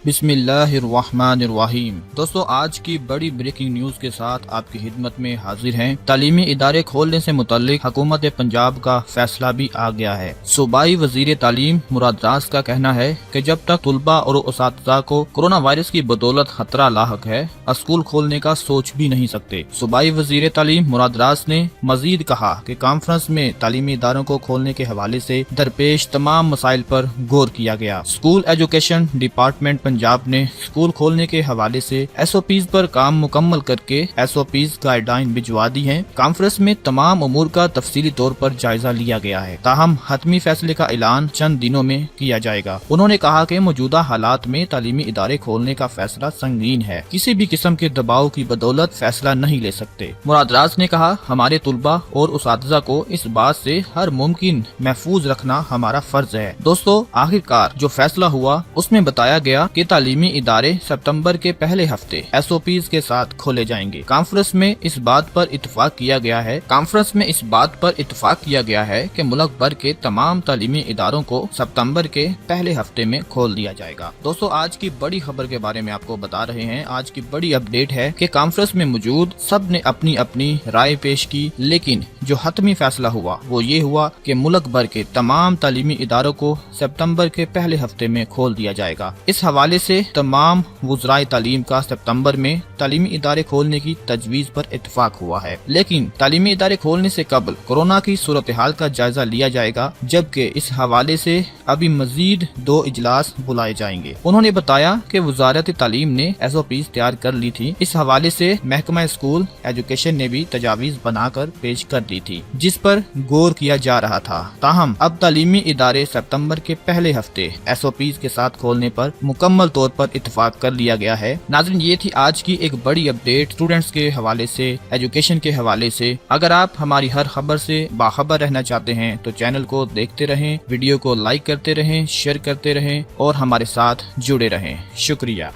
बिस्मिल्लाहिर्रहमानिर्रहीम। दोस्तों, आज की बड़ी ब्रेकिंग न्यूज के साथ आपकी खिदमत में हाजिर हैं। तालीमी इदारे खोलने से मुताल्लिक हुकूमत पंजाब का फैसला भी आ गया है। सूबाई वजीर तालीम मुराद रास का कहना है कि जब तक तुलबा और उसातिज़ा को कोरोना वायरस की बदौलत खतरा लाहक है, स्कूल खोलने का सोच भी नहीं सकते। सूबाई वजीर तालीम मुराद रास ने मजीद कहा कि कॉन्फ्रेंस में तालीमी इदारों को खोलने के हवाले से दरपेश तमाम मसाइल पर गौर किया गया। स्कूल एजुकेशन डिपार्टमेंट पंजाब ने स्कूल खोलने के हवाले से SOPs पर काम मुकम्मल करके SOPs गाइडलाइन भिजवा दी हैं। कॉन्फ्रेंस में तमाम उमूर का तफसीली तौर पर जायजा लिया गया है, ताहम हतमी फैसले का ऐलान चंद दिनों में किया जाएगा। उन्होंने कहा कि मौजूदा हालात में तालीमी इदारे खोलने का फैसला संगीन है, किसी भी किस्म के दबाव की बदौलत फैसला नहीं ले सकते। मुराद रास ने कहा, हमारे तुलबा और उसातिज़ा को इस बात से हर मुमकिन महफूज रखना हमारा फर्ज है। दोस्तों, आखिरकार जो फैसला हुआ उसमें बताया गया कि तालीमी इदारे सितंबर के पहले हफ्ते SOPs के साथ खोले जाएंगे। कॉन्फ्रेंस में इस बात पर इत्तेफाक किया गया है कि मुल्क भर के तमाम तालीमी इदारों को सितंबर के पहले हफ्ते में खोल दिया जाएगा। दोस्तों, आज की बड़ी खबर के बारे में आपको बता रहे हैं। आज की बड़ी अपडेट है कि कॉन्फ्रेंस में मौजूद सब ने अपनी अपनी राय पेश की, लेकिन जो हतमी फैसला हुआ वो ये हुआ कि मुल्क भर के तमाम तालीमी इदारों को सितंबर के पहले हफ्ते में खोल दिया जाएगा। इस हवाले से तमाम वज़राए तालीम का सितंबर में तालीमी इदारे खोलने की तजवीज़ पर इत्तेफाक हुआ है, लेकिन तालीमी इदारे खोलने से कबल कोरोना की सूरत हाल का जायजा लिया जाएगा, जबकि इस हवाले से अभी मजीद 2 इजलास बुलाए जाएंगे। उन्होंने बताया कि वजारत तालीम ने SOPs तैयार कर ली थी। इस हवाले से महकमा स्कूल एजुकेशन ने भी तजावीज़ बनाकर पेश कर दी थी, जिस पर गौर किया जा रहा था। ताहम अब तालीमी इदारे सितंबर के पहले हफ्ते SOPs के साथ खोलने पर मुकम्मल तौर पर इत्तेफाक कर लिया गया है। नाज़रीन, ये थी आज की एक बड़ी अपडेट स्टूडेंट्स के हवाले से, एजुकेशन के हवाले से। अगर आप हमारी हर खबर से बाखबर रहना चाहते हैं तो चैनल को देखते रहें, वीडियो को लाइक करते रहें, शेयर करते रहें और हमारे साथ जुड़े रहें। शुक्रिया।